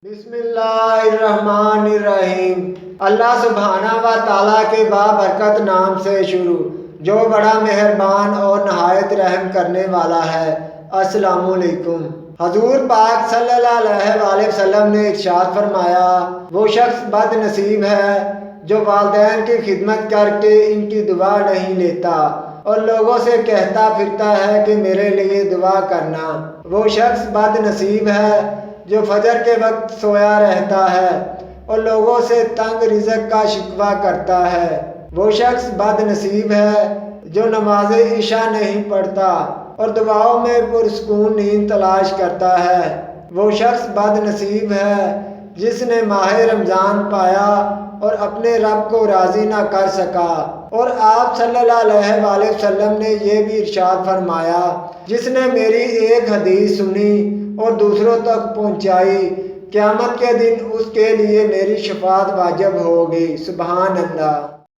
بسم اللہ الرحمن الرحیم۔ اللہ سبحانہ و تعالیٰ کے بابرکت نام سے شروع، جو بڑا مہربان اور نہایت رحم کرنے والا ہے۔ السلام علیکم۔ حضور پاک صلی اللہ علیہ وسلم نے ارشاد فرمایا، وہ شخص بد نصیب ہے جو والدین کی خدمت کر کے ان کی دعا نہیں لیتا اور لوگوں سے کہتا پھرتا ہے کہ میرے لیے دعا کرنا۔ وہ شخص بد نصیب ہے جو فجر کے وقت سویا رہتا ہے اور لوگوں سے تنگ رزق کا شکوہ کرتا ہے۔ وہ شخص بد نصیب ہے جو نماز عشاء نہیں پڑھتا اور دعاؤں میں پرسکون نیند تلاش کرتا ہے۔ وہ شخص بد نصیب ہے جس نے ماہ رمضان پایا اور اپنے رب کو راضی نہ کر سکا۔ اور آپ صلی اللہ علیہ وسلم نے یہ بھی ارشاد فرمایا، جس نے میری ایک حدیث سنی اور دوسروں تک پہنچائی، قیامت کے دن اس کے لیے میری شفاعت واجب ہوگی۔ سبحان اللہ۔